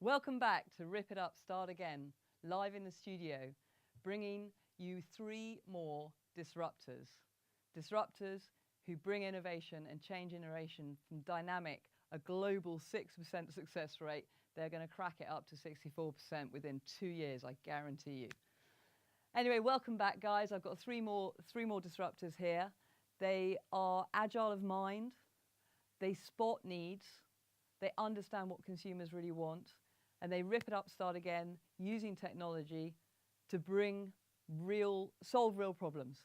Welcome back to Rip It Up, Start Again, live in the studio, bringing you 3 more disruptors. Disruptors who bring innovation and change innovation from dynamic, a global 6% success rate. They're going to crack it up to 64% within 2 years, I guarantee you. Anyway, welcome back, guys. I've got three more disruptors here. They are agile of mind. They spot needs. They understand what consumers really want. And they rip it up, start again, using technology to solve real problems.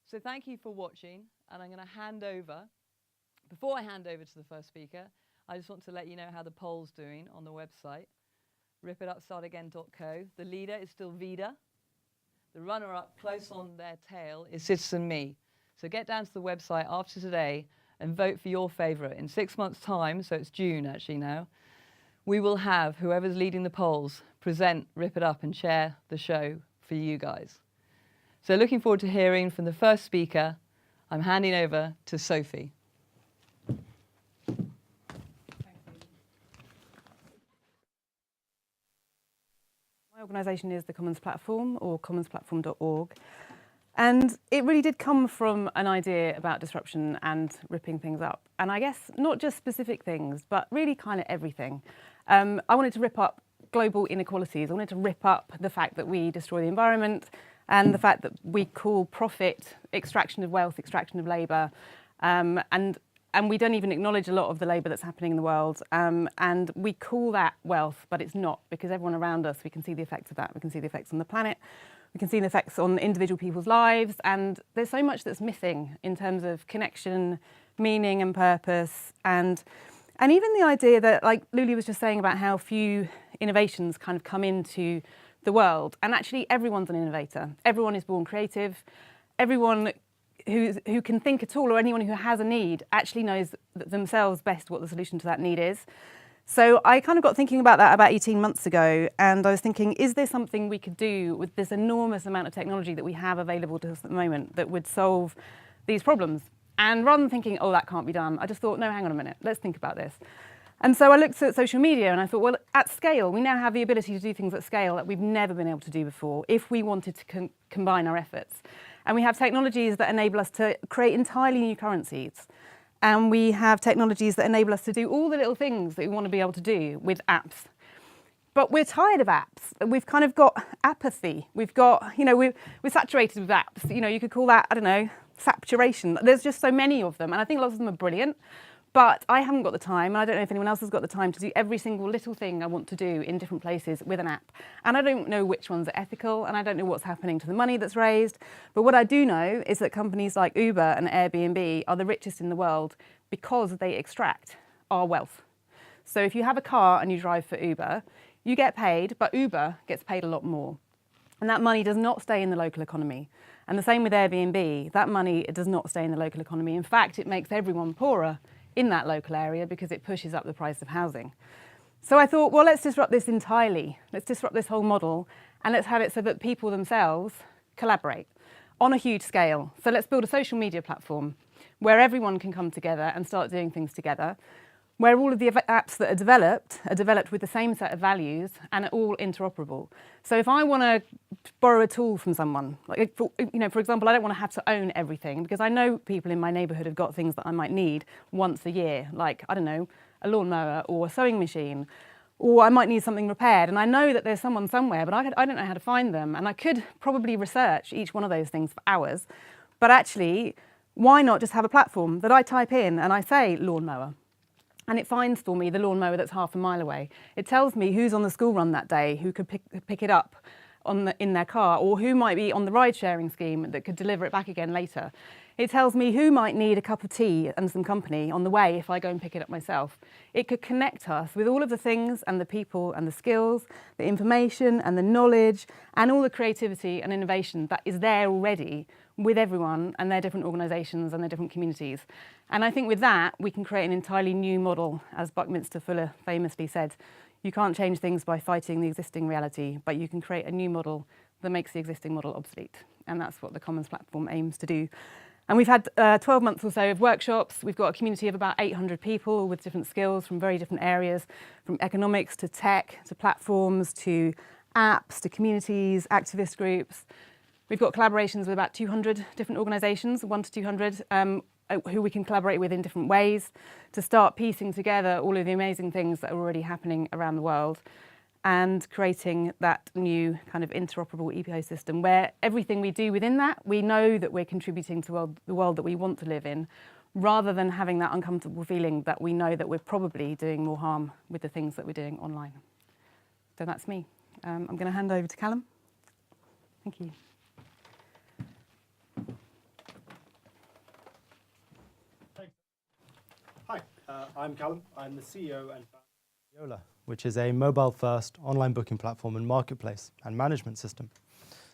So thank you for watching. And I'm going to hand over. Before I hand over to the first speaker, I just want to let you know how the poll's doing on the website, ripitupstartagain.co. The leader is still Vida. The runner-up, close on their tail, is Citizen Me. So get down to the website after today and vote for your favourite. In 6 months' time, so it's June actually now, we will have whoever's leading the polls present Rip It Up and share the show for you guys. So looking forward to hearing from the first speaker. I'm handing over to Sophie. My organisation is the Commons Platform, or commonsplatform.org. And it really did come from an idea about disruption and ripping things up. And I guess not just specific things, but really kind of everything. I wanted to rip up global inequalities. I wanted to rip up the fact that we destroy the environment and the fact that we call profit extraction of wealth, extraction of labour. And we don't even acknowledge a lot of the labour that's happening in the world. And we call that wealth, but it's not, because everyone around us, we can see the effects of that. We can see the effects on the planet. We can see the effects on individual people's lives. And there's so much that's missing in terms of connection, meaning and purpose. And even the idea that, like Luli was just saying about how few innovations kind of come into the world. And actually everyone's an innovator. Everyone is born creative. Everyone who can think at all, or anyone who has a need, actually knows themselves best what the solution to that need is. So I kind of got thinking about that about 18 months ago, and I was thinking, is there something we could do with this enormous amount of technology that we have available to us at the moment that would solve these problems? And rather than thinking, oh, that can't be done, I just thought, no, hang on a minute, let's think about this. And so I looked at social media and I thought, well, at scale, we now have the ability to do things at scale that we've never been able to do before if we wanted to combine our efforts. And we have technologies that enable us to create entirely new currencies. And we have technologies that enable us to do all the little things that we want to be able to do with apps. But we're tired of apps. We've kind of got apathy. We've got, we're saturated with apps. You could call that, I don't know, saturation. There's just so many of them. And I think lots of them are brilliant. But I haven't got the time, and I don't know if anyone else has got the time to do every single little thing I want to do in different places with an app. And I don't know which ones are ethical, and I don't know what's happening to the money that's raised. But what I do know is that companies like Uber and Airbnb are the richest in the world because they extract our wealth. So if you have a car and you drive for Uber, you get paid, but Uber gets paid a lot more. And that money does not stay in the local economy. And the same with Airbnb. That money, it does not stay in the local economy. In fact, it makes everyone poorer in that local area because it pushes up the price of housing. So I thought, well, let's disrupt this entirely. Let's disrupt this whole model, and let's have it so that people themselves collaborate on a huge scale. So let's build a social media platform where everyone can come together and start doing things together, where all of the apps that are developed with the same set of values and are all interoperable. So if I want to borrow a tool from someone, like for example, I don't want to have to own everything, because I know people in my neighbourhood have got things that I might need once a year, like, I don't know, a lawnmower or a sewing machine, or I might need something repaired, and I know that there's someone somewhere, but I don't know how to find them, and I could probably research each one of those things for hours. But actually, why not just have a platform that I type in and I say lawnmower, and it finds for me the lawnmower that's half a mile away. It tells me who's on the school run that day, who could pick it up in their car, or who might be on the ride-sharing scheme that could deliver it back again later. It tells me who might need a cup of tea and some company on the way if I go and pick it up myself. It could connect us with all of the things and the people and the skills, the information and the knowledge and all the creativity and innovation that is there already with everyone and their different organisations and their different communities. And I think with that, we can create an entirely new model, as Buckminster Fuller famously said. You can't change things by fighting the existing reality, but you can create a new model that makes the existing model obsolete. And that's what the Commons Platform aims to do. And we've had 12 months or so of workshops. We've got a community of about 800 people with different skills from very different areas, from economics to tech, to platforms, to apps, to communities, activist groups. We've got collaborations with about 200 different organisations, 1 to 200, who we can collaborate with in different ways to start piecing together all of the amazing things that are already happening around the world and creating that new kind of interoperable ecosystem where everything we do within that, we know that we're contributing to the world that we want to live in, rather than having that uncomfortable feeling that we know that we're probably doing more harm with the things that we're doing online. So that's me. I'm going to hand over to Callum. Thank you. Hi, I'm Callum. I'm the CEO and founder of Eola, which is a mobile-first online booking platform and marketplace and management system.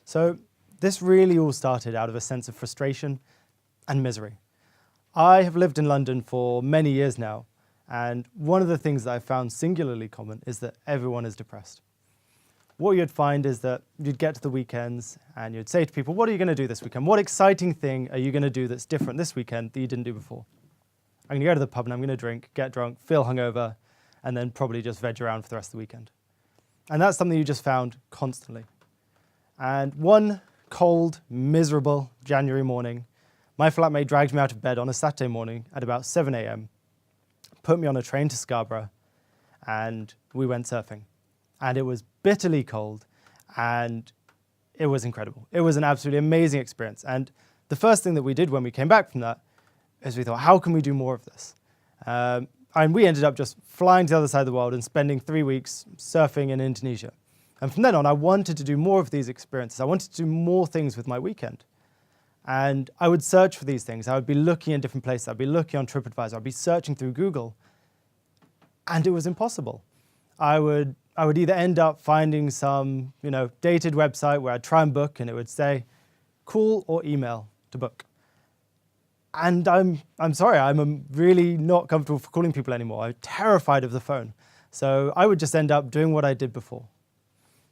So this really all started out of a sense of frustration and misery. I have lived in London for many years now, and one of the things that I found singularly common is that everyone is depressed. What you'd find is that you'd get to the weekends and you'd say to people, what are you going to do this weekend? What exciting thing are you going to do that's different this weekend that you didn't do before? I'm going to go to the pub and I'm going to drink, get drunk, feel hungover, and then probably just veg around for the rest of the weekend. And that's something you just found constantly. And one cold, miserable January morning, my flatmate dragged me out of bed on a Saturday morning at about 7 a.m, put me on a train to Scarborough, and we went surfing. And it was bitterly cold, and it was incredible. It was an absolutely amazing experience. And the first thing that we did when we came back from that is we thought, how can we do more of this? And we ended up just flying to the other side of the world and spending 3 weeks surfing in Indonesia. And from then on, I wanted to do more of these experiences. I wanted to do more things with my weekend. And I would search for these things. I would be looking in different places. I'd be looking on TripAdvisor. I'd be searching through Google. And it was impossible. I would either end up finding some, dated website where I'd try and book and it would say, call or email to book. And I'm sorry, I'm really not comfortable for calling people anymore. I'm terrified of the phone. So I would just end up doing what I did before.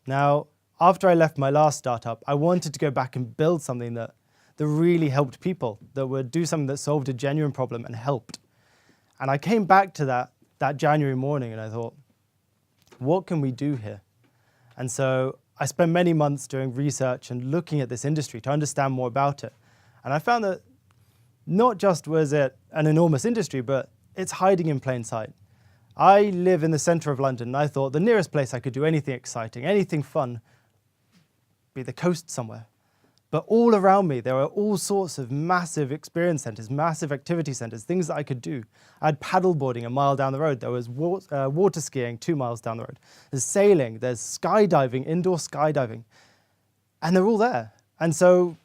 Now, after I left my last startup, I wanted to go back and build something that really helped people, that would do something that solved a genuine problem and helped. And I came back to that January morning and I thought, what can we do here? And so I spent many months doing research and looking at this industry to understand more about it. And I found that not just was it an enormous industry, but it's hiding in plain sight. I live in the center of London, and I thought the nearest place I could do anything exciting, anything fun, be the coast somewhere. But all around me, there are all sorts of massive experience centers, massive activity centers, things that I could do. I had paddleboarding a mile down the road. There was water skiing 2 miles down the road. There's sailing, there's skydiving, indoor skydiving. And they're all there. And so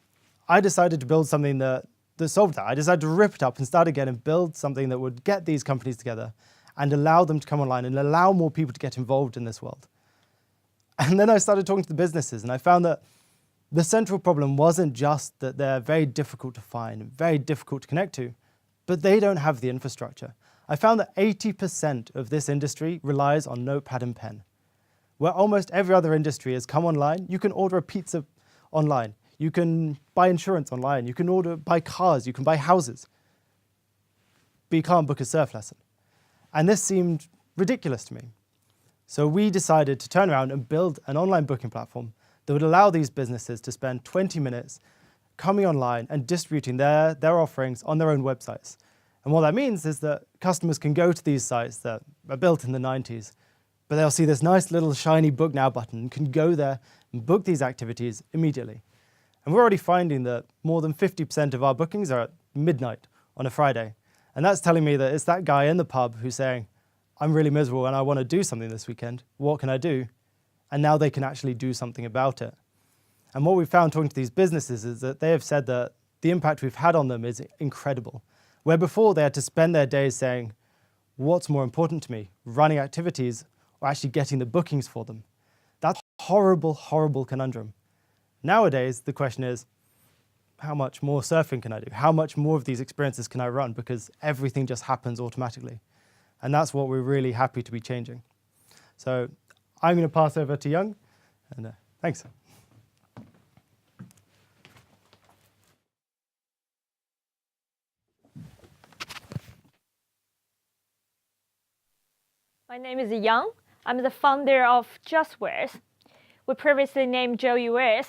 I decided to build something that solved that. I decided to rip it up and start again and build something that would get these companies together and allow them to come online and allow more people to get involved in this world. And then I started talking to the businesses and I found that the central problem wasn't just that they're very difficult to find, very difficult to connect to, but they don't have the infrastructure. I found that 80% of this industry relies on notepad and pen. Where almost every other industry has come online, you can order a pizza online, you can buy insurance online, you can buy cars, you can buy houses, but you can't book a surf lesson. And this seemed ridiculous to me. So we decided to turn around and build an online booking platform that would allow these businesses to spend 20 minutes coming online and distributing their offerings on their own websites. And what that means is that customers can go to these sites that were built in the 90s, but they'll see this nice little shiny Book Now button and can go there and book these activities immediately. And we're already finding that more than 50% of our bookings are at midnight on a Friday. And that's telling me that it's that guy in the pub who's saying, I'm really miserable and I want to do something this weekend. What can I do? And now they can actually do something about it. And what we've found talking to these businesses is that they have said that the impact we've had on them is incredible. Where before they had to spend their days saying, what's more important to me, running activities or actually getting the bookings for them? That's a horrible, horrible conundrum. Nowadays, the question is, how much more surfing can I do? How much more of these experiences can I run? Because everything just happens automatically. And that's what we're really happy to be changing. So I'm going to pass over to Young, and thanks. My name is Yang. I'm the founder of Just Wears. We previously named Joey Wears.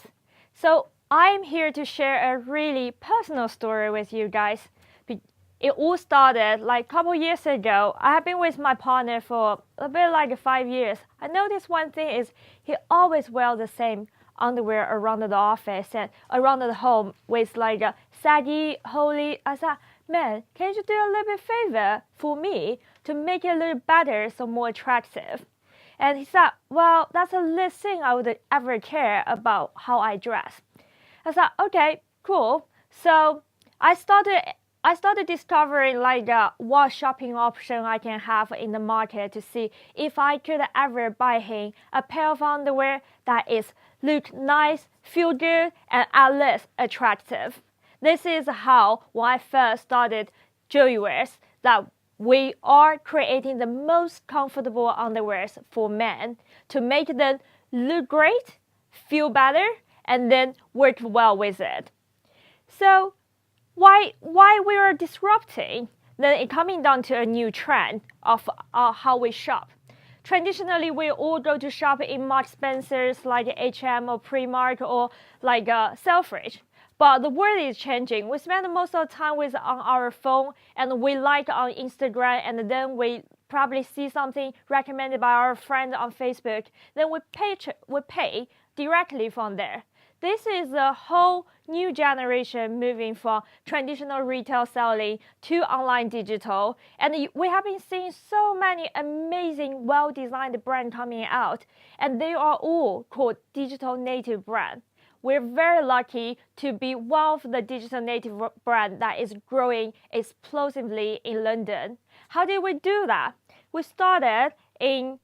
So I'm here to share a really personal story with you guys. It all started like a couple years ago. I have been with my partner for a bit like 5 years. I noticed one thing is he always wears the same underwear around the office and around the home with like a saggy, holy. I said, man, can you do a little bit favor for me to make it a little better, so more attractive? And he said, well, that's the least thing I would ever care about how I dress. I said, okay, cool. So I started discovering like what shopping option I can have in the market to see if I could ever buy him a pair of underwear that is look nice, feel good, and at least attractive. This is how when I first started Joey Wears, that we are creating the most comfortable underwears for men to make them look great, feel better, and then work well with it. So why we are disrupting? Then it coming down to a new trend of how we shop. Traditionally, we all go to shop in Marks Spencer's like H&M or Primark or like Selfridge. But the world is changing. We spend most of the time on our phone, and we like on Instagram, and then we probably see something recommended by our friend on Facebook. Then we pay directly from there. This is a whole new generation moving from traditional retail selling to online digital. And we have been seeing so many amazing, well-designed brands coming out, and they are all called digital native brands. We're very lucky to be one of the digital native brand that is growing explosively in London. How did we do that? We started in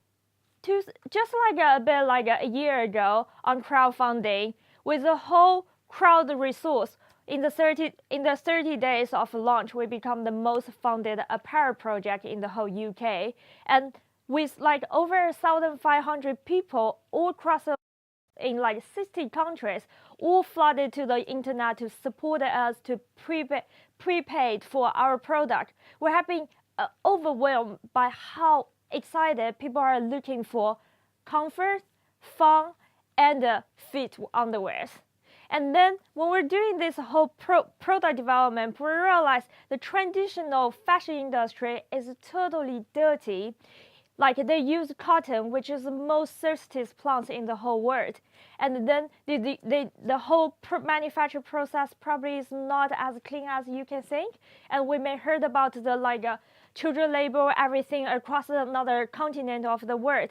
just like a bit like a year ago on crowdfunding with a whole crowd resource. In the 30 days of launch, we become the most funded apparel project in the whole UK, and with like over 1,500 people all across in like 60 countries, all flooded to the internet to support us to prepaid for our product. We have been overwhelmed by how excited people are looking for comfort, fun, and fit underwears. And then when we're doing this whole product development, we realize the traditional fashion industry is totally dirty. Like they use cotton, which is the most thirstiest plant in the whole world. And then the whole manufacture process probably is not as clean as you can think. And we may heard about the like children labor, everything across another continent of the world.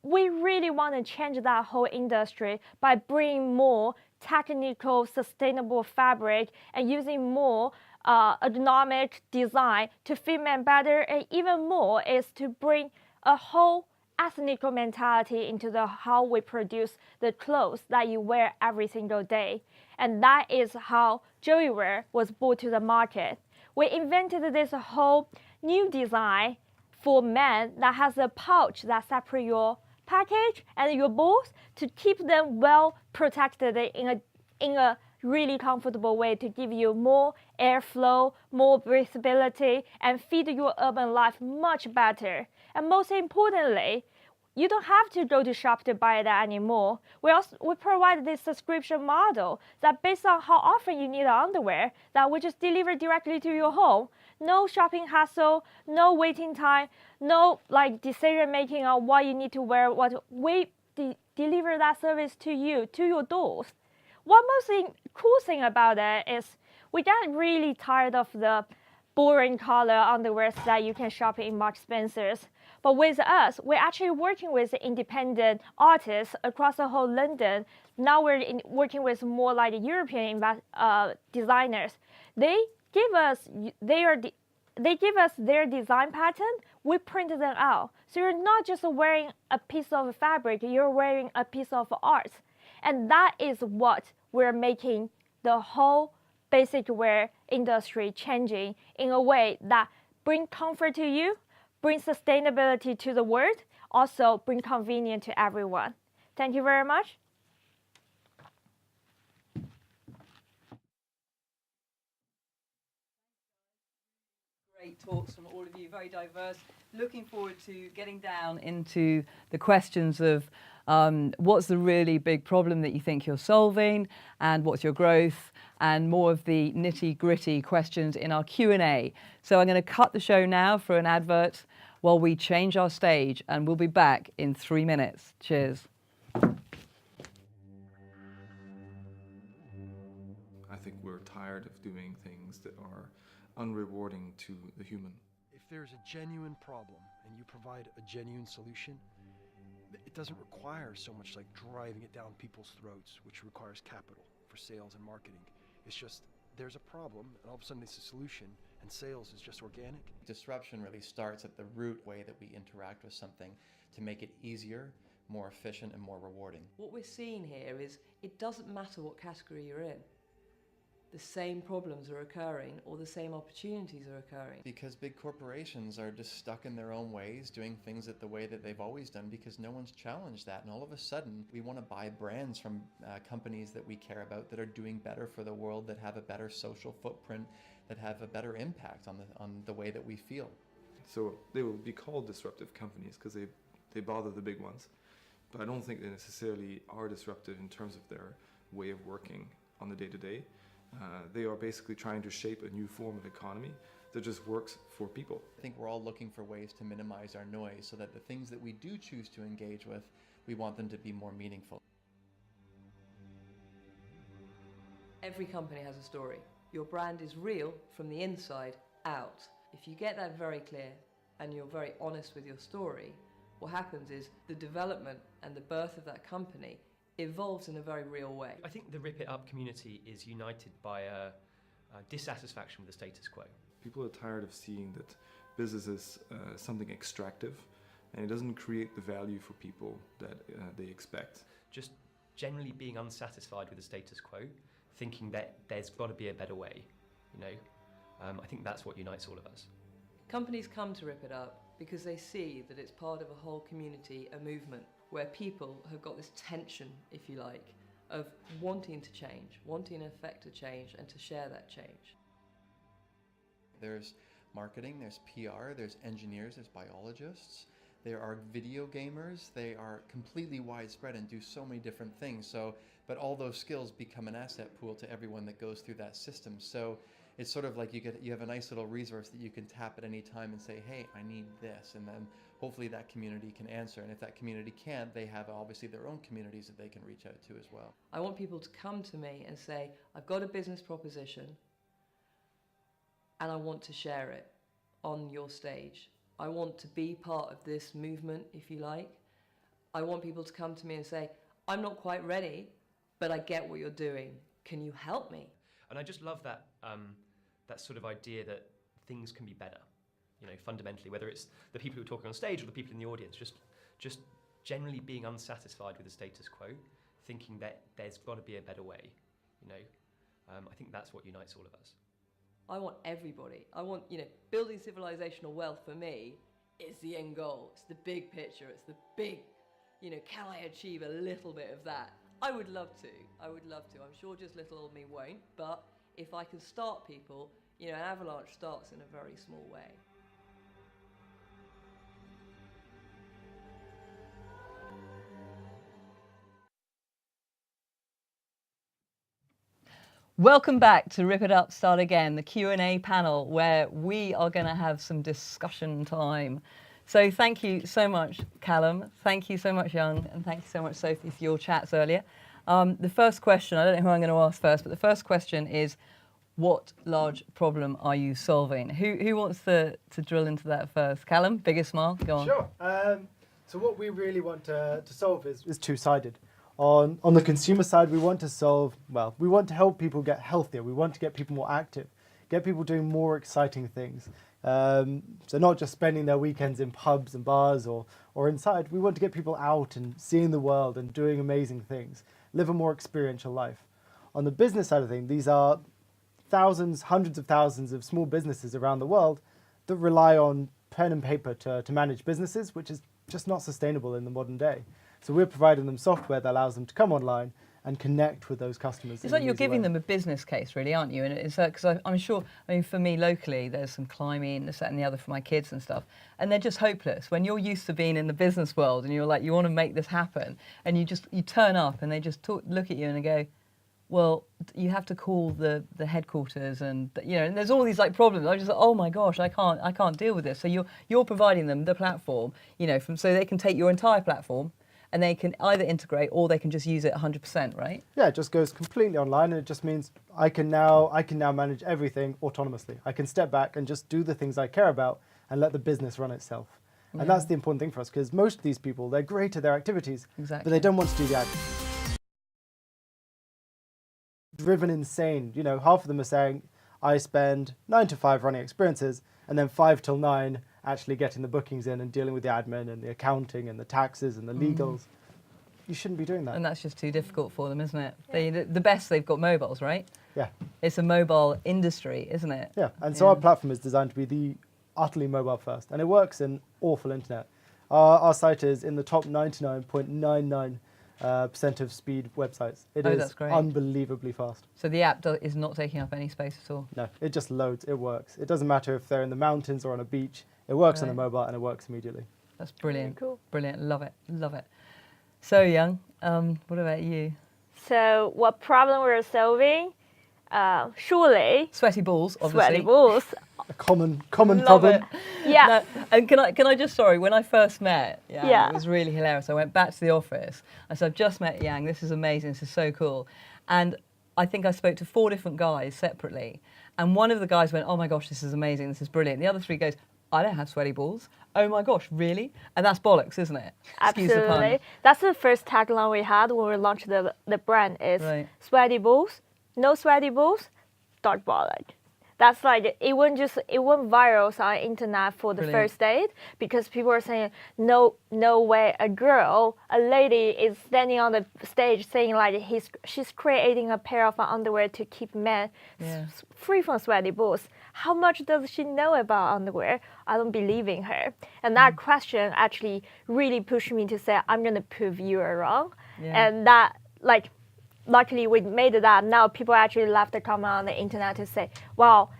We really want to change that whole industry by bringing more technical, sustainable fabric and using more ergonomic design to fit men better. And even more is to bring a whole ethnical mentality into how we produce the clothes that you wear every single day. And that is how Joey Wear was brought to the market. We invented this whole new design for men that has a pouch that separates your package and your balls to keep them well protected in a really comfortable way to give you more airflow, more breathability, and fit your urban life much better. And most importantly, you don't have to go to shop to buy that anymore. We provide this subscription model that based on how often you need underwear, that we just deliver directly to your home. No shopping hassle, no waiting time, no like decision making on what you need to wear. What we deliver that service to you, to your doors. One most cool thing about it is we get really tired of the boring color underwear that you can shop in Marks Spencer's. But with us, we're actually working with independent artists across the whole London. Now we're working with more like European designers. They give us their design pattern. We print them out. So you're not just wearing a piece of fabric, you're wearing a piece of art. And that is what we're making the whole basic wear industry changing in a way that bring comfort to you, bring sustainability to the world, also bring convenience to everyone. Thank you very much. Great talks from all of you, very diverse. Looking forward to getting down into the questions of what's the really big problem that you think you're solving, and what's your growth, and more of the nitty-gritty questions in our Q&A. So I'm going to cut the show now for an advert while we change our stage, and we'll be back in 3 minutes. Cheers. I think we're tired of doing things that are unrewarding to the human. If there's a genuine problem and you provide a genuine solution, it doesn't require so much like driving it down people's throats, which requires capital for sales and marketing. It's just there's a problem and all of a sudden it's a solution, and sales is just organic. Disruption really starts at the root way that we interact with something to make it easier, more efficient, and more rewarding. What we're seeing here is it doesn't matter what category you're in. The same problems are occurring, or the same opportunities are occurring. Because big corporations are just stuck in their own ways, doing things the way that they've always done, because no one's challenged that. And all of a sudden, we want to buy brands from companies that we care about, that are doing better for the world, that have a better social footprint, that have a better impact on the way that we feel. So they will be called disruptive companies because they bother the big ones. But I don't think they necessarily are disruptive in terms of their way of working on the day-to-day. They are basically trying to shape a new form of economy that just works for people. I think we're all looking for ways to minimize our noise so that the things that we do choose to engage with, we want them to be more meaningful. Every company has a story. Your brand is real from the inside out. If you get that very clear and you're very honest with your story, what happens is the development and the birth of that company evolves in a very real way. I think the Rip It Up community is united by a dissatisfaction with the status quo. People are tired of seeing that business is something extractive, and it doesn't create the value for people that they expect. Just generally being unsatisfied with the status quo, thinking that there's got to be a better way, you know. I think that's what unites all of us. Companies come to Rip It Up because they see that it's part of a whole community, a movement, where people have got this tension, if you like, of wanting to change, wanting to affect a change and to share that change. There's marketing, there's PR, there's engineers, there's biologists, there are video gamers. They are completely widespread and do so many different things. But all those skills become an asset pool to everyone that goes through that system. So it's sort of like you have a nice little resource that you can tap at any time and say, hey, I need this. And then hopefully that community can answer. And if that community can't, they have obviously their own communities that they can reach out to as well. I want people to come to me and say, I've got a business proposition and I want to share it on your stage. I want to be part of this movement, if you like. I want people to come to me and say, I'm not quite ready, but I get what you're doing. Can you help me? And I just love that that sort of idea that things can be better, you know, fundamentally, whether it's the people who are talking on stage or the people in the audience, just generally being unsatisfied with the status quo, thinking that there's got to be a better way, you know. I think that's what unites all of us. I want everybody. I want, building civilizational wealth for me is the end goal. It's the big picture. It's the big, can I achieve a little bit of that? I would love to. I'm sure just little old me won't, but if I can start people, an avalanche starts in a very small way. Welcome back to Rip It Up, Start Again, the Q&A panel where we are going to have some discussion time. So thank you so much, Callum. Thank you so much, Young, and thank you so much, Sophie, for your chats earlier. The first question, I don't know who I'm going to ask first, but the first question is, what large problem are you solving? Who wants to drill into that first? Callum, biggest smile, go on. Sure. So what we really want to solve is two-sided. On the consumer side, we want to help people get healthier. We want to get people more active, get people doing more exciting things. So not just spending their weekends in pubs and bars or inside. We want to get people out and seeing the world and doing amazing things, live a more experiential life. On the business side of things, these are thousands, hundreds of thousands of small businesses around the world that rely on pen and paper to manage businesses, which is just not sustainable in the modern day. So we're providing them software that allows them to come online and connect with those customers. It's like you're giving them a business case, really, aren't you? And it's like, because I'm sure, I mean, for me locally, there's some climbing, this, that, and the other for my kids and stuff, and they're just hopeless. When you're used to being in the business world and you're like, you want to make this happen, and you turn up and they just look at you and they go, well, you have to call the headquarters, and and there's all these like problems. I just like, oh my gosh, I can't deal with this. So you're providing them the platform, so they can take your entire platform, and they can either integrate or they can just use it 100%, right? Yeah, it just goes completely online, and it just means I can now manage everything autonomously. I can step back and just do the things I care about and let the business run itself. And that's the important thing for us, because most of these people, they're great at their activities, but they don't want to do the admin. Driven insane. Half of them are saying, I spend 9 to 5 running experiences, and then 5 till 9 actually getting the bookings in and dealing with the admin and the accounting and the taxes and the legals. You shouldn't be doing that. And that's just too difficult for them, isn't it? The best, they've got mobiles, right? Yeah. It's a mobile industry, isn't it? Yeah, and so our platform is designed to be the utterly mobile first, and it works in awful internet. Our site is in the top 99.99% of speed websites. It is that's great. Unbelievably fast. So the app is not taking up any space at all? No, it just loads, it works. It doesn't matter if they're in the mountains or on a beach. It works on a mobile, and it works immediately. That's brilliant. Cool. Brilliant. Love it. Love it. So, Young, what about you? So what problem we're solving? Surely Sweaty balls, obviously. sweaty balls. A common Love problem. it. Yeah. No, and can I just, sorry, when I first met Yang, Yeah. it was really hilarious. I went back to the office. I said, I've just met Yang. This is amazing. This is so cool. And I think I spoke to 4 different guys separately. And one of the guys went, oh my gosh, this is amazing. This is brilliant. The other 3 goes, I don't have sweaty balls. Oh my gosh, really? And that's bollocks, isn't it? Excuse the pun. Absolutely. That's the first tagline we had when we launched the brand is sweaty balls, no sweaty balls, dot bollock. That's like, it went viral on the internet for the first date, because people are saying, no way a lady is standing on the stage saying like she's creating a pair of underwear to keep men free from sweaty balls. How much does she know about underwear? I don't believe in her. And that question actually really pushed me to say, I'm going to prove you are wrong. And that, like, luckily we made it up. Now people actually left a comment on the internet to say, wow,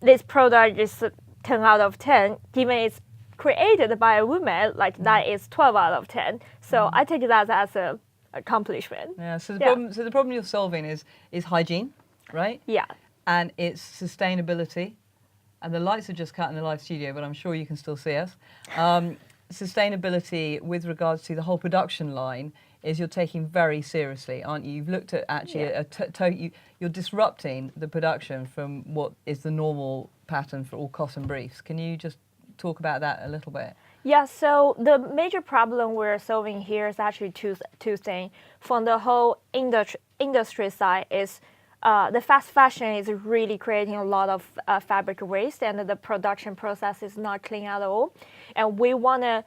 this product is 10 out of 10, given it's created by a woman, like that is 12 out of 10. So I take that as an accomplishment. Yeah, so the problem you're solving is hygiene, right? Yeah. And it's sustainability. And the lights are just cut in the live studio, but I'm sure you can still see us. Sustainability with regards to the whole production line is you're taking very seriously, aren't you? You've looked at actually, you're disrupting the production from what is the normal pattern for all cotton briefs. Can you just talk about that a little bit? Yeah, so the major problem we're solving here is actually two things. From the whole industry side is the fast fashion is really creating a lot of fabric waste, and the production process is not clean at all. And we want to,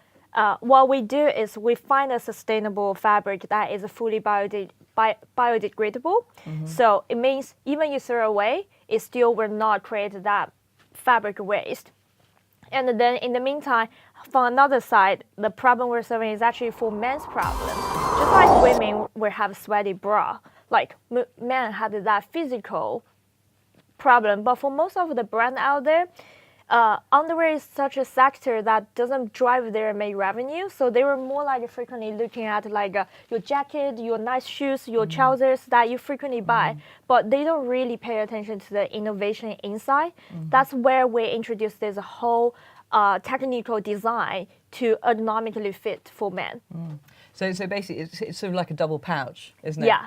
what we do is we find a sustainable fabric that is fully biodegradable. So it means even you throw away, it still will not create that fabric waste. And then in the meantime, from another side, the problem we're solving is actually for men's problem. Just like women will have sweaty bra, like men had that physical problem. But for most of the brand out there, underwear is such a sector that doesn't drive their main revenue. So they were more like frequently looking at like your jacket, your nice shoes, your trousers that you frequently buy, but they don't really pay attention to the innovation inside. That's where we introduced this whole technical design to ergonomically fit for men. So basically, it's sort of like a double pouch, isn't it? Yeah.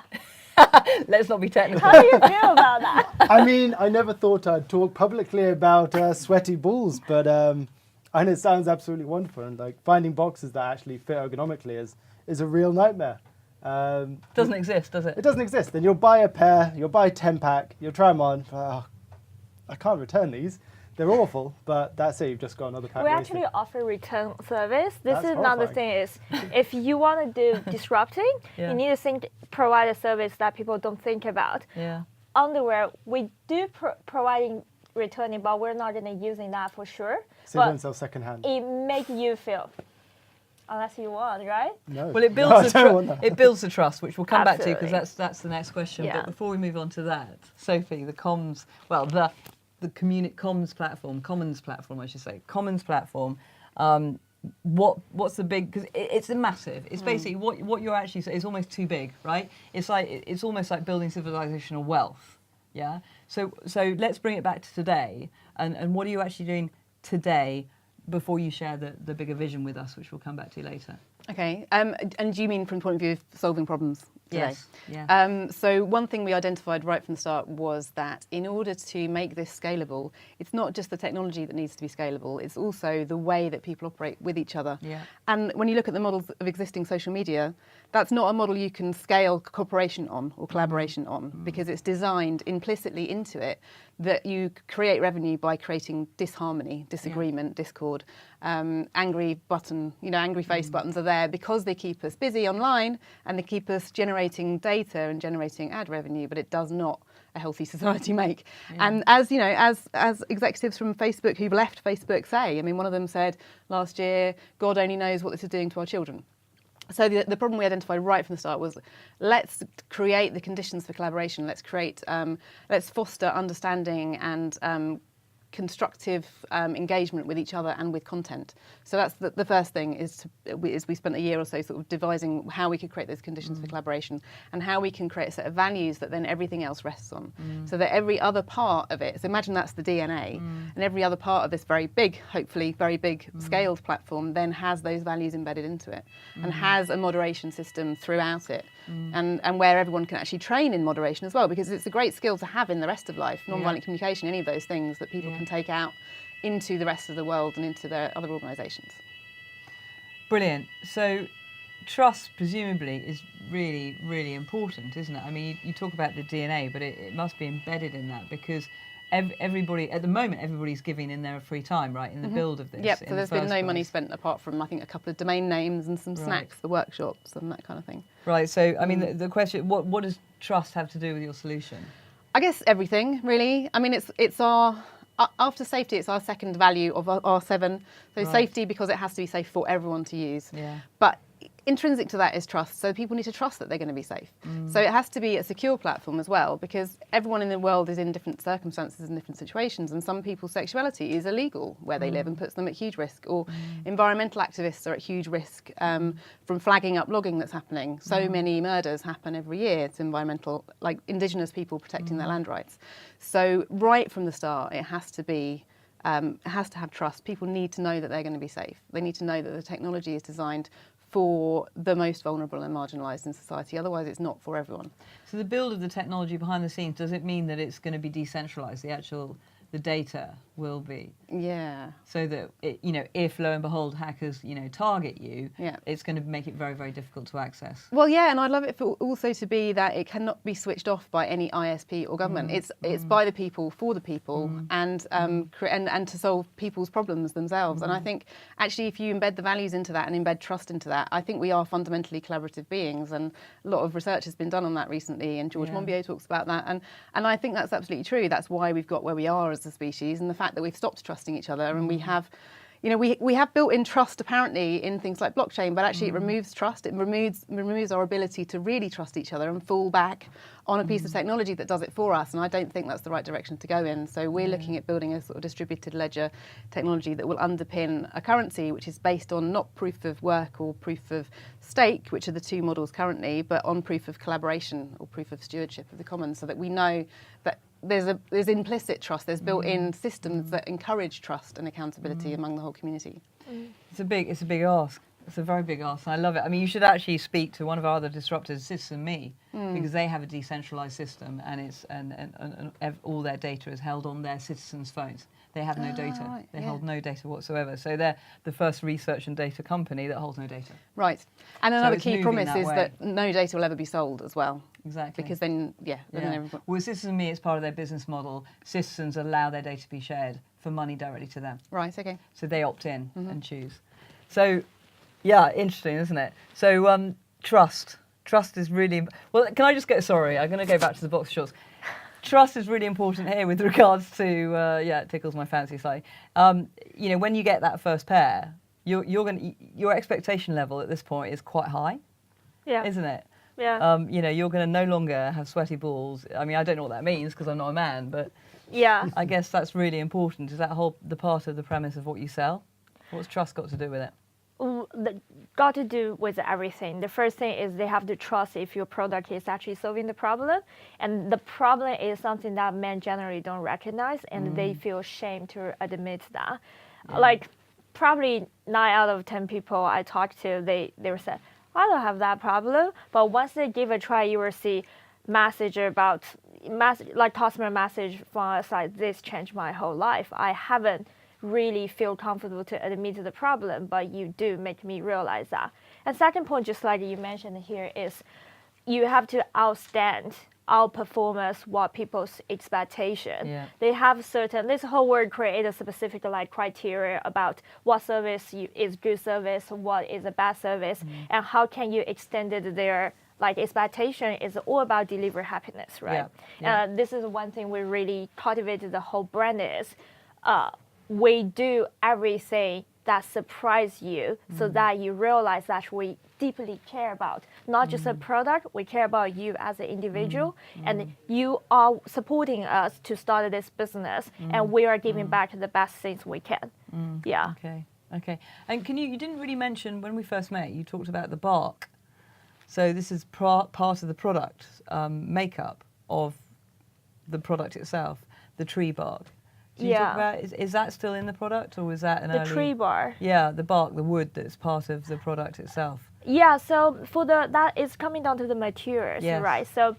Let's not be technical. How do you feel about that? I mean, I never thought I'd talk publicly about sweaty balls, but and it sounds absolutely wonderful. And like finding boxes that actually fit ergonomically is a real nightmare. Doesn't exist, does it? It doesn't exist. Then you'll buy a pair, you'll buy a 10-pack, you'll try them on. Oh, I can't return these. They're awful, but that's it. You've just got another pack. We actually offer return service. This That's is another thing is, if you want to do disrupting, you need to provide a service that people don't think about. Yeah. Underwear, we do providing returning, but we're not going to using that for sure. So you don't sell secondhand. It makes you feel Unless you want, right? No. Well, it No, builds I don't want that. it builds the trust, which we'll come back to because Absolutely. that's the next question. Yeah. But before we move on to that, Sophie, the comms, well, the commons platform, I should say, commons platform. What's the big? Because it's a massive. It's basically what you're actually. It's almost too big, right? It's almost like building civilizational wealth. Yeah. So let's bring it back to today. And what are you actually doing today before you share the bigger vision with us, which we'll come back to later? Okay, and do you mean from the point of view of solving problems today? Yes. Yeah. So one thing we identified right from the start was that in order to make this scalable, it's not just the technology that needs to be scalable, it's also the way that people operate with each other. Yeah. And when you look at the models of existing social media, that's not a model you can scale cooperation on or collaboration on, because it's designed implicitly into it that you create revenue by creating disharmony, disagreement, discord. Angry face buttons are there because they keep us busy online and they keep us generating data and generating ad revenue, but it does not a healthy society make. Yeah. And as you know, as executives from Facebook who've left Facebook say, I mean, one of them said last year, God only knows what this is doing to our children. So the problem we identified right from the start was, let's create the conditions for collaboration. Let's foster understanding and constructive engagement with each other and with content. So that's the first thing is we spent a year or so sort of devising how we could create those conditions for collaboration and how we can create a set of values that then everything else rests on. So that every other part of it, so imagine that's the DNA, and every other part of this very big, hopefully very big scaled platform then has those values embedded into it and has a moderation system throughout it. And where everyone can actually train in moderation as well, because it's a great skill to have in the rest of life, non-violent communication, any of those things that people can take out into the rest of the world and into their other organisations. Brilliant. So trust presumably is really, really important, isn't it? I mean, you talk about the DNA, but it must be embedded in that because everybody, at the moment, everybody's giving in their free time, right, in the build of this. Yep, so there's been no money spent apart from, I think, a couple of domain names and some snacks for workshops and that kind of thing. Right, so, I mean, the question, what does trust have to do with your solution? I guess everything, really. I mean, it's our... After safety, it's our second value of our 7. So safety because it has to be safe for everyone to use. Yeah. But intrinsic to that is trust. So people need to trust that they're going to be safe. So it has to be a secure platform as well, because everyone in the world is in different circumstances and different situations. And some people's sexuality is illegal where they live and puts them at huge risk. Or environmental activists are at huge risk from flagging up logging that's happening. So many murders happen every year. It's environmental, like Indigenous people protecting their land rights. So right from the start, it has to have trust. People need to know that they're going to be safe. They need to know that the technology is designed for the most vulnerable and marginalised in society. Otherwise, it's not for everyone. So the build of the technology behind the scenes, does it mean that it's going to be decentralised? The data will be. Yeah. So that, if lo and behold hackers, target you, it's going to make it very, very difficult to access. Well, yeah, and I'd love it for also to be that it cannot be switched off by any ISP or government. It's by the people, for the people, and to solve people's problems themselves. And I think actually, if you embed the values into that and embed trust into that, I think we are fundamentally collaborative beings. And a lot of research has been done on that recently, and George Monbiot talks about that. And I think that's absolutely true. That's why we've got where we are as a species, and the fact that we've stopped trusting each other, and we have, we have built-in trust apparently in things like blockchain, but actually it removes trust. It removes our ability to really trust each other and fall back on a piece of technology that does it for us. And I don't think that's the right direction to go in. So we're looking at building a sort of distributed ledger technology that will underpin a currency which is based on not proof of work or proof of stake, which are the two models currently, but on proof of collaboration or proof of stewardship of the commons, so that we know that there's implicit trust, there's built-in systems that encourage trust and accountability among the whole community. It's a big ask. It's a very big ask, and I love it. I mean, you should actually speak to one of our other disruptors, Citizen.me, because they have a decentralised system, and it's and all their data is held on their citizens' phones. They have no data. Right, They hold no data whatsoever. So they're the first research and data company that holds no data. Right. And another it's key moving promise that is way. that no data will ever be sold as well. Exactly. Because then everyone... Well, Citizen.me is part of their business model. Citizens allow their data to be shared for money directly to them. Right, okay. So they opt in and choose. So, yeah, interesting, isn't it? So trust. Trust is really... Well, can I just get... Sorry, I'm going to go back to the box shorts. Trust is really important here with regards to... it tickles my fancy slightly. When you get that first pair, your expectation level at this point is quite high, isn't it? Yeah. You know, you're going to no longer have sweaty balls. I mean, I don't know what that means because I'm not a man, but Yeah. I guess that's really important. Is that the part of the premise of what you sell? What's trust got to do with it? Got to do with everything. The first thing is they have to trust if your product is actually solving the problem, and the problem is something that men generally don't recognize, and they feel shame to admit that. Like probably 9 out of 10 people I talk to, they will say, I don't have that problem. But once they give a try, you will see like customer message from us like, this changed my whole life. I haven't really feel comfortable to admit the problem, but you do make me realize that. And second point, just like you mentioned here, is you have to outperform us what people's expectation. Yeah. They have certain, this whole word create a specific like criteria about what service is good service, what is a bad service, and how can you extend it their like expectation is all about deliver happiness, right? Yeah. This is one thing we really cultivated the whole brand is, we do everything that surprise you so that you realize that we deeply care about not just a product, we care about you as an individual, and you are supporting us to start this business, and we are giving back the best things we can. Yeah. Okay. And you didn't really mention when we first met, you talked about the bark. So this is part of the product makeup of the product itself, the tree bark. Can you talk about, is that still in the product, or was that an early... The tree bar. Yeah, the bark, the wood that's part of the product itself. Yeah, so that is coming down to the materials, right? So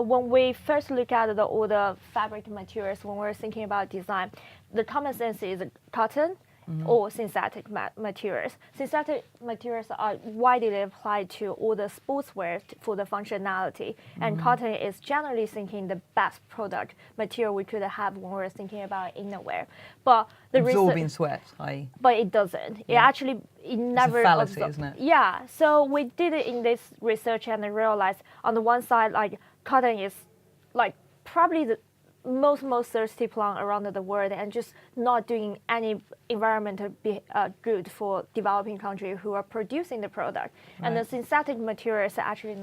when we first look at all the fabric materials, when we're thinking about design, the common sense is cotton or synthetic materials. Synthetic materials are widely applied to all the sportswear for the functionality, and cotton is generally thinking the best product material we could have when we're thinking about innerwear. But the absorbing sweat, but it doesn't. It actually never. It's a fallacy, isn't it? Yeah. So we did it in this research and realized on the one side, like cotton is like probably the most thirsty plant around the world, and just not doing any environmental good for developing countries who are producing the product. Right. And the synthetic materials are actually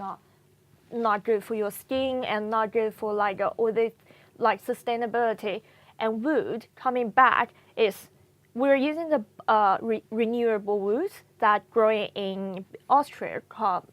not good for your skin and not good for like all the like sustainability. And wood coming back is we're using the renewable woods that growing in Austria called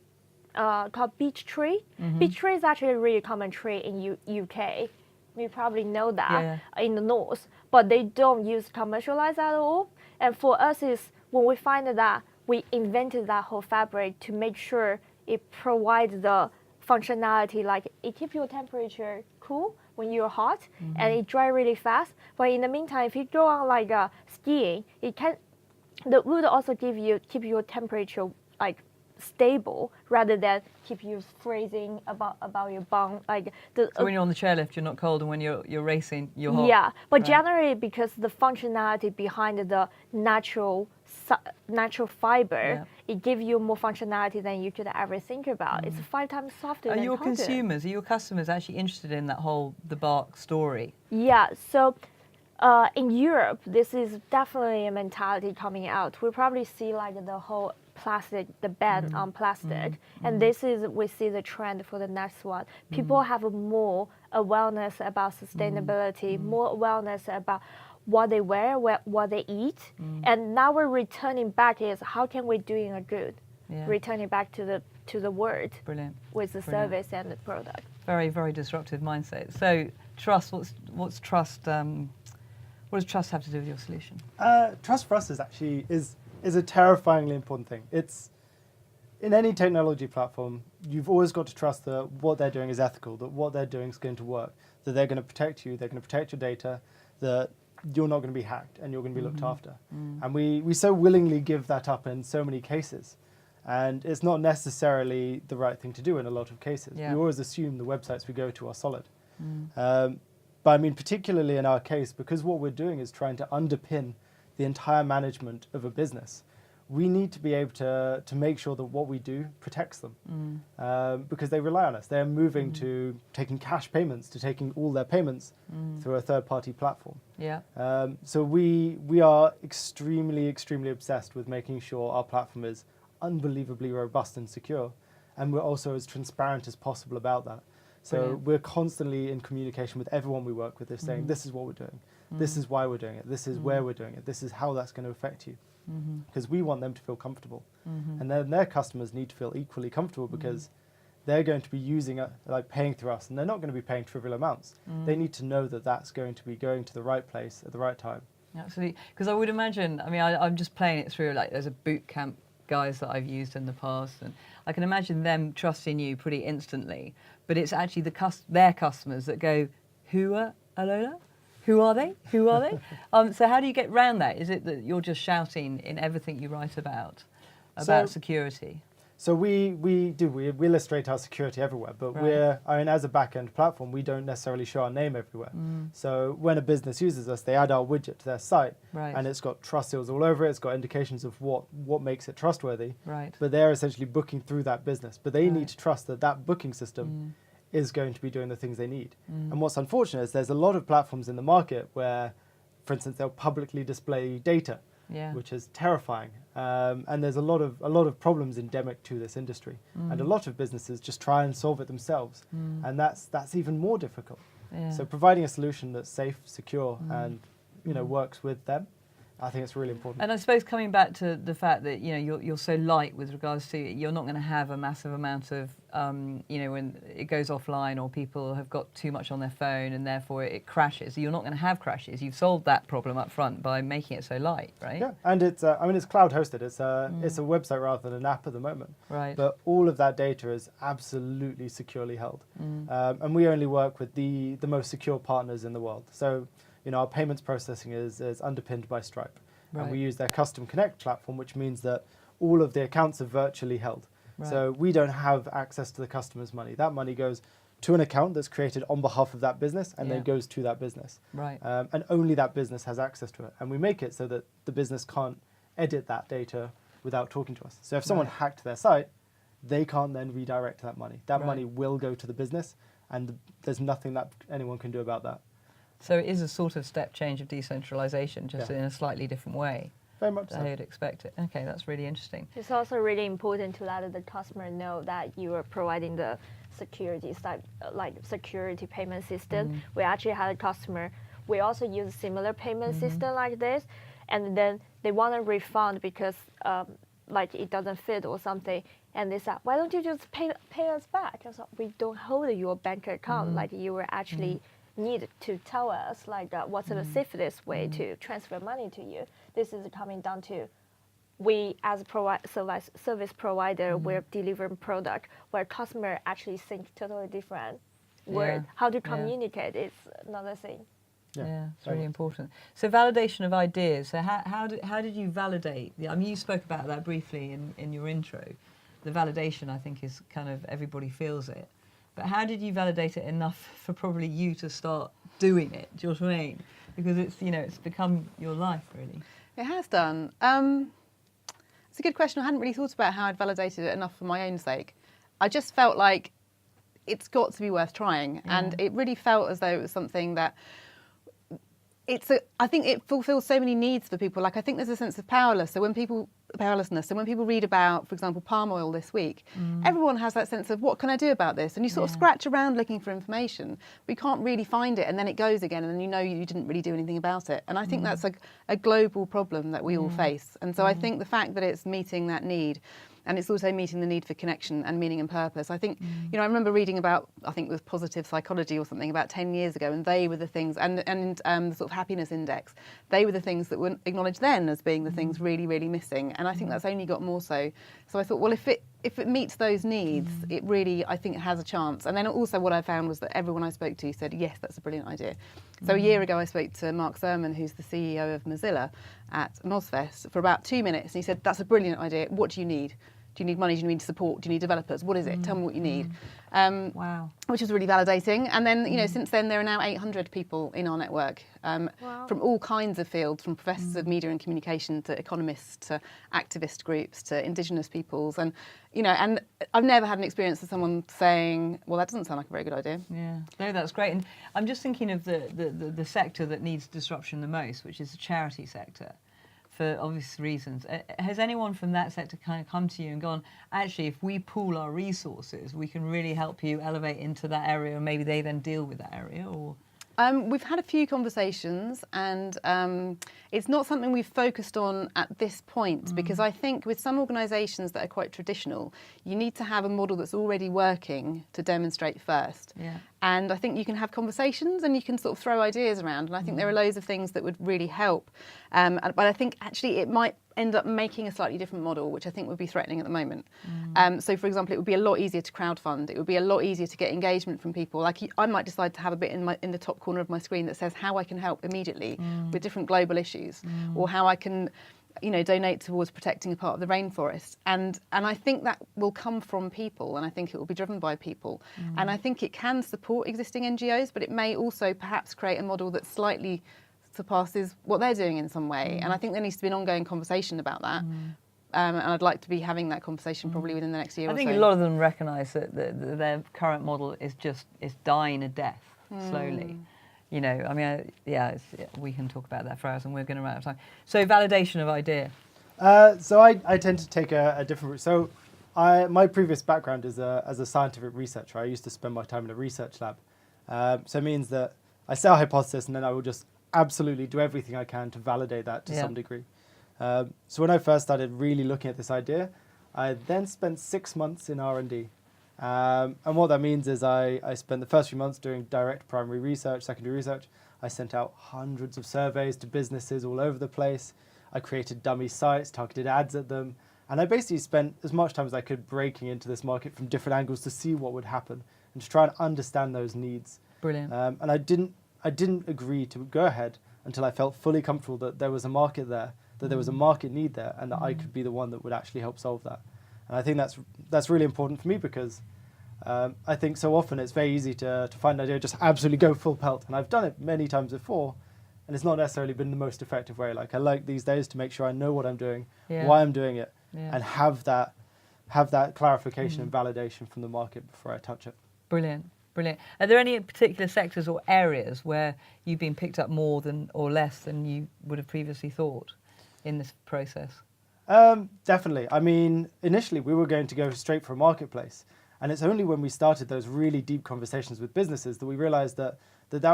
beech tree. Beech tree is actually a really common tree in UK. You probably know that in the north, but they don't use commercialized at all. And for us is when we find that we invented that whole fabric to make sure it provides the functionality, like it keeps your temperature cool when you're hot, and it dry really fast. But in the meantime, if you go on like skiing, the wood also keep your temperature like stable rather than keep you freezing about your bum. Like so when you're on the chairlift, you're not cold, and when you're racing, you're hot. Yeah, but generally because the functionality behind the natural fiber, it gives you more functionality than you could ever think about. It's 5 times softer than your cotton. consumers, are your customers actually interested in that whole the bark story? Yeah, so in Europe, this is definitely a mentality coming out. We probably see like the whole plastic, the ban on plastic, and this is we see the trend for the next one. People have more awareness about sustainability, more awareness about what they wear, what they eat, and now we're returning back is how can we doing a good, returning back to the world. Brilliant. With the service and the product. Very, very disruptive mindset. So trust. What's trust? What does trust have to do with your solution? Trust for us is a terrifyingly important thing. It's in any technology platform, you've always got to trust that what they're doing is ethical, that what they're doing is going to work, that they're going to protect you, they're going to protect your data, that you're not going to be hacked and you're going to be looked after. And we so willingly give that up in so many cases. And it's not necessarily the right thing to do in a lot of cases. We always assume the websites we go to are solid. But I mean, particularly in our case, because what we're doing is trying to underpin the entire management of a business, we need to be able to make sure that what we do protects them, because they rely on us. They're moving to taking cash payments, to taking all their payments through a third-party platform. Yeah. So we are extremely, extremely obsessed with making sure our platform is unbelievably robust and secure, and we're also as transparent as possible about that. So Brilliant. we're constantly in communication with everyone we work with. They're saying, this is what we're doing, this is why we're doing it, this is where we're doing it, this is how that's going to affect you. Because we want them to feel comfortable. And then their customers need to feel equally comfortable, because they're going to be using it, like paying through us, and they're not going to be paying trivial amounts. They need to know that that's going to be going to the right place at the right time. Absolutely. Because I would imagine, I mean, I'm just playing it through, like there's a boot camp guys that I've used in the past, and I can imagine them trusting you pretty instantly, but it's actually their customers that go, who are Eola? Who are they? Who are they? So how do you get round that? Is it that you're just shouting in everything you write about security? So we illustrate our security everywhere, but as a back-end platform, we don't necessarily show our name everywhere. So when a business uses us, they add our widget to their site, and it's got trust seals all over it. It's got indications of what makes it trustworthy. Right. But they're essentially booking through that business, but they need to trust that that booking system is going to be doing the things they need. And what's unfortunate is there's a lot of platforms in the market where, for instance, they'll publicly display data, which is terrifying. And there's a lot of problems endemic to this industry, and a lot of businesses just try and solve it themselves, and that's even more difficult. So providing a solution that's safe, secure, and works with them, I think it's really important. And I suppose coming back to the fact that you're so light with regards to, you're not going to have a massive amount of when it goes offline or people have got too much on their phone and therefore it crashes. You're not going to have crashes. You've solved that problem up front by making it so light, right? Yeah, and it's it's cloud hosted. It's a website rather than an app at the moment. Right. But all of that data is absolutely securely held, and we only work with the most secure partners in the world. So our payments processing is underpinned by Stripe. Right. And we use their Custom Connect platform, which means that all of the accounts are virtually held. Right. So we don't have access to the customer's money. That money goes to an account that's created on behalf of that business and then goes to that business. Right. And only that business has access to it. And we make it so that the business can't edit that data without talking to us. So if someone hacked their site, they can't then redirect that money. That money will go to the business, and there's nothing that anyone can do about that. So it is a sort of step change of decentralisation, just in a slightly different way. Very much so. How you'd expect it. Okay, that's really interesting. It's also really important to let the customer know that you are providing the security side, like security payment system. We actually had a customer. We also use a similar payment system like this, and then they want a refund because like it doesn't fit or something. And they said, why don't you just pay us back? I thought, we don't hold your bank account. Like you were actually need to tell us like what's the safest way to transfer money to you. This is coming down to we as a service provider, we're delivering product where customer actually think totally different word. How to communicate is another thing. Yeah, it's really important. So validation of ideas. So how did you validate? I mean, you spoke about that briefly in your intro. The validation, I think, is kind of everybody feels it. But how did you validate it enough for probably you to start doing it? Do you know what I mean? Because it's it's become your life, really. It has done. It's a good question. I hadn't really thought about how I'd validated it enough for my own sake. I just felt like it's got to be worth trying, and it really felt as though it was something that I think it fulfills so many needs for people. Like I think there's a sense of powerlessness. So when people read about, for example, palm oil this week, everyone has that sense of what can I do about this? And you sort of scratch around looking for information, but you can't really find it, and then it goes again, and then you didn't really do anything about it. And I think that's a global problem that we all face. And so I think the fact that it's meeting that need, and it's also meeting the need for connection and meaning and purpose. I think, I remember reading about, I think it was positive psychology or something about 10 years ago, and they were the things, and the sort of happiness index, they were the things that were acknowledged then as being the things really, really missing. And I think that's only got more so. So I thought, well, if it meets those needs, it really, I think it has a chance. And then also what I found was that everyone I spoke to said, yes, that's a brilliant idea. So a year ago I spoke to Mark Sermon, who's the CEO of Mozilla, at MozFest for about 2 minutes. And he said, that's a brilliant idea. What do you need? Do you need money? Do you need support? Do you need developers? What is it? Tell me what you need. Wow. Which was really validating. And then, since then, there are now 800 people in our network from all kinds of fields, from professors of media and communication to economists to activist groups to Indigenous peoples. And, and I've never had an experience of someone saying, well, that doesn't sound like a very good idea. Yeah, no, that's great. And I'm just thinking of the sector that needs disruption the most, which is the charity sector, for obvious reasons. Has anyone from that sector kind of come to you and gone, actually, if we pool our resources, we can really help you elevate into that area, and maybe they then deal with that area? Or we've had a few conversations, and it's not something we've focused on at this point, because I think with some organisations that are quite traditional, you need to have a model that's already working to demonstrate first. Yeah. And I think you can have conversations and you can sort of throw ideas around, and I think there are loads of things that would really help. But I think actually it might end up making a slightly different model, which I think would be threatening at the moment. So, for example, it would be a lot easier to crowdfund. It would be a lot easier to get engagement from people. Like I might decide to have a bit in the top corner of my screen that says how I can help immediately with different global issues, or how I can, donate towards protecting a part of the rainforest. And I think that will come from people, and I think it will be driven by people. And I think it can support existing NGOs, but it may also perhaps create a model that slightly surpasses what they're doing in some way. And I think there needs to be an ongoing conversation about that. And I'd like to be having that conversation probably within the next year or so. I think a lot of them recognise that their current model is dying a death slowly. We can talk about that for hours, and we're going to run out of time. So, validation of idea. So I tend to take a different route. So my previous background is as a scientific researcher. I used to spend my time in a research lab. So it means that I set a hypothesis, and then I will just absolutely do everything I can to validate that to some degree. So when I first started really looking at this idea, I then spent 6 months in R&D. And what that means is I spent the first few months doing direct primary research, secondary research. I sent out hundreds of surveys to businesses all over the place. I created dummy sites, targeted ads at them. And I basically spent as much time as I could breaking into this market from different angles to see what would happen and to try and understand those needs. Brilliant. And I didn't agree to go ahead until I felt fully comfortable that there was a market there, that there was a market need there, and that I could be the one that would actually help solve that. And I think that's really important for me, because I think so often it's very easy to find an idea, just absolutely go full pelt. And I've done it many times before, and it's not necessarily been the most effective way. Like I like these days to make sure I know what I'm doing, why I'm doing it, and have that clarification and validation from the market before I touch it. Brilliant. Brilliant. Are there any particular sectors or areas where you've been picked up more than or less than you would have previously thought in this process? Definitely. I mean, initially we were going to go straight for a marketplace, and it's only when we started those really deep conversations with businesses that we realised that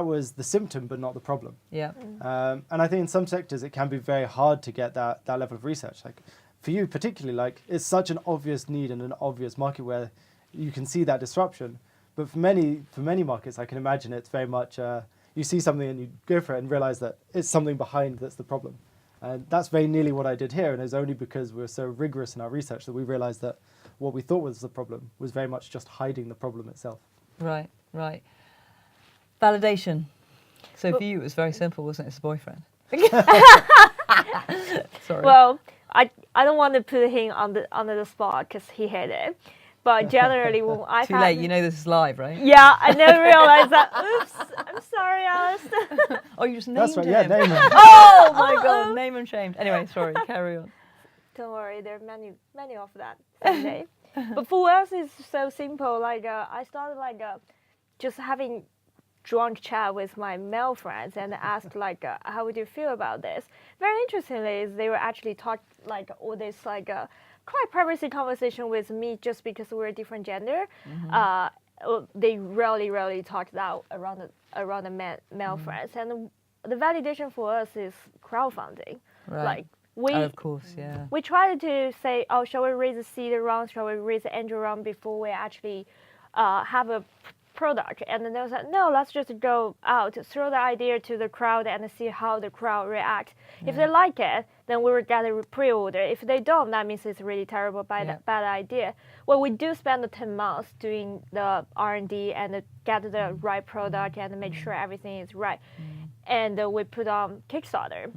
was the symptom but not the problem. Yeah. And I think in some sectors it can be very hard to get that level of research. Like for you particularly, like it's such an obvious need and an obvious market where you can see that disruption. But for many markets, I can imagine it's very much you see something and you go for it and realise that it's something behind that's the problem. And that's very nearly what I did here, and it was only because we were so rigorous in our research that we realised that what we thought was the problem was very much just hiding the problem itself. Right. Validation. So for you, it was very simple, wasn't it? It's a boyfriend. Sorry. Well, I don't want to put him under the spot because he hid it. But generally, when I've Too late, you know this is live, right? Yeah, I never realised that. Oops, I'm sorry, Alice. Oh, you just named That's right, him. yeah, name him. Oh my God, name and shamed. Anyway, sorry, carry on. Don't worry, there are many of that someday. But for us, it's so simple. Like I started just having drunk chat with my male friends and asked how would you feel about this? Very interestingly, is they were actually talking all this quite privacy conversation with me just because we're a different gender. They rarely talked out around the male friends, and the validation for us is crowdfunding. Right. Of course, yeah. We tried to say, oh, shall we raise a seed round, shall we raise an angel round before we actually have a product? And then they was like, no, let's just go out, throw the idea to the crowd and see how the crowd reacts. Yeah. If they like it, then we will get a pre-order. If they don't, that means it's really terrible, bad idea. Well, we do spend the 10 months doing the R&D and get the right product and make sure everything is right. And we put on Kickstarter.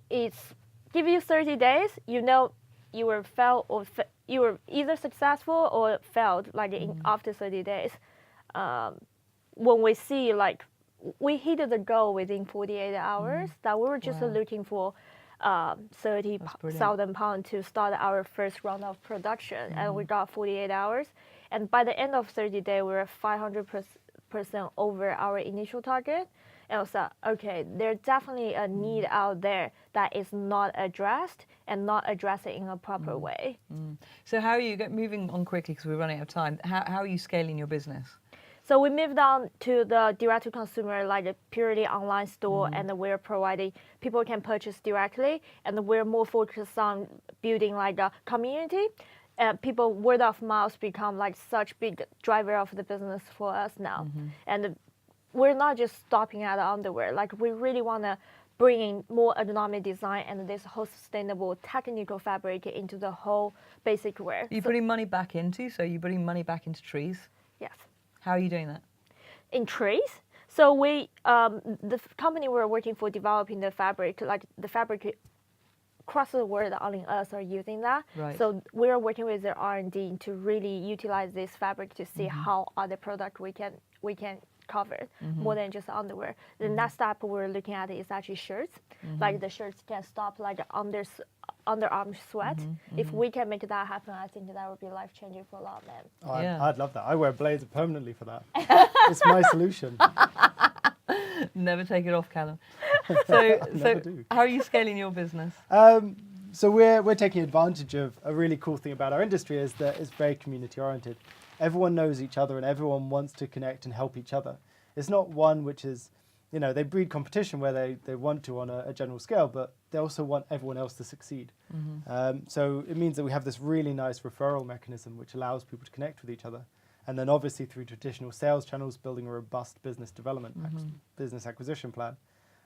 It's give you 30 days, you know you were failed or you were either successful or failed, like after 30 days. When we see like we hit the goal within 48 hours, that we were just looking for 30,000 pounds to start our first round of production, and we got 48 hours. And by the end of 30 days, we were 500% over our initial target. And I was like, okay, there's definitely a need out there that is not addressed and not addressed in a proper way. So how are you moving on quickly because we're running out of time? How are you scaling your business? So we moved on to the direct-to-consumer, like a purely online store, and we're providing people can purchase directly, and we're more focused on building like a community. People word of mouth become like such big driver of the business for us now, and we're not just stopping at underwear. Like we really want to bring in more ergonomic design and this whole sustainable technical fabric into the whole basic wear. Are you putting money back into? So you're putting money back into trees? Yes. How are you doing that? In trees. So we, the company we're working for, developing the fabric, like the fabric across the world, only us are using that. Right. So we're working with their R&D to really utilize this fabric to see how other product we can cover more than just underwear. The next step we're looking at is actually shirts. Like the shirts can stop like underarm sweat. If we can make that happen, I think that would be life changing for a lot of men. Oh, I'd love that. I wear blazer permanently for that. It's my solution. Never take it off, Callum. So do. how are you scaling your business? So we're taking advantage of a really cool thing about our industry is that it's very community oriented. Everyone knows each other and everyone wants to connect and help each other. It's not one which is, you know, they breed competition where they want to on a general scale, but they also want everyone else to succeed. So it means that we have this really nice referral mechanism which allows people to connect with each other. And then obviously through traditional sales channels, building a robust business development, business acquisition plan.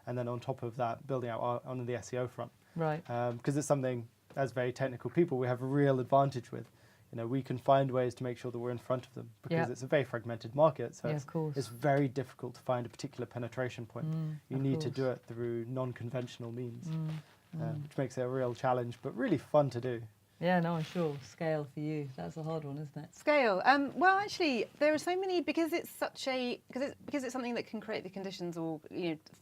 And then on top of that, building out on the SEO front. Right. Because it's something, as very technical people, we have a real advantage with. You know, we can find ways to make sure that we're in front of them because it's a very fragmented market. So it's very difficult to find a particular penetration point. You need to do it through non-conventional means, which makes it a real challenge, but really fun to do. Yeah, no, I'm sure. Scale for you. That's a hard one, isn't it? Scale. Well, actually, there are so many because it's something that can create the conditions or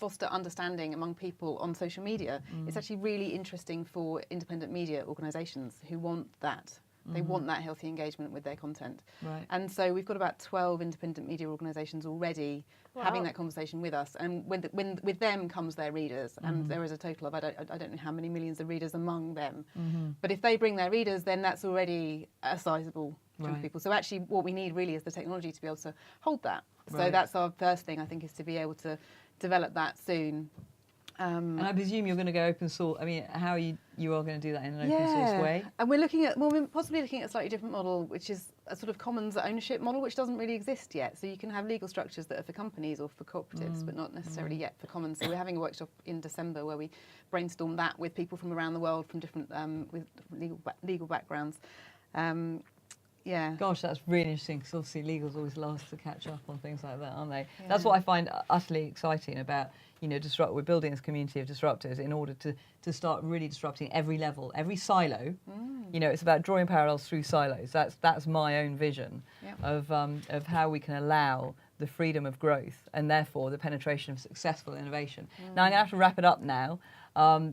foster understanding among people on social media. It's actually really interesting for independent media organisations who want that. They want that healthy engagement with their content. Right. And so we've got about 12 independent media organisations already having that conversation with us. And with them comes their readers. And there is a total of, I don't know how many millions of readers among them. But if they bring their readers, then that's already a sizable chunk of people. So actually what we need really is the technology to be able to hold that. So that's our first thing, I think, is to be able to develop that soon. And I presume you're going to go open source. I mean, how are you are going to do that in an open source way? And we're possibly looking at a slightly different model, which is a sort of commons ownership model, which doesn't really exist yet. So you can have legal structures that are for companies or for cooperatives, but not necessarily yet for commons. So we're having a workshop in December where we brainstorm that with people from around the world from different with legal backgrounds. Gosh, that's really interesting because obviously legal's always last to catch up on things like that, aren't they? Yeah. That's what I find utterly exciting about, we're building this community of disruptors in order to start really disrupting every level, every silo. It's about drawing parallels through silos. That's my own vision of how we can allow the freedom of growth and therefore the penetration of successful innovation. Now I'm going to have to wrap it up now.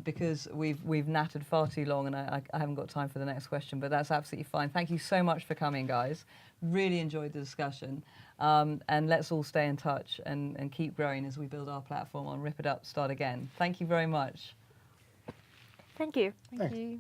Because we've nattered far too long and I haven't got time for the next question, but that's absolutely fine. Thank you so much for coming, guys. Really enjoyed the discussion. And let's all stay in touch and keep growing as we build our platform on Rip It Up, Start Again. Thank you very much. Thank you. Thank you.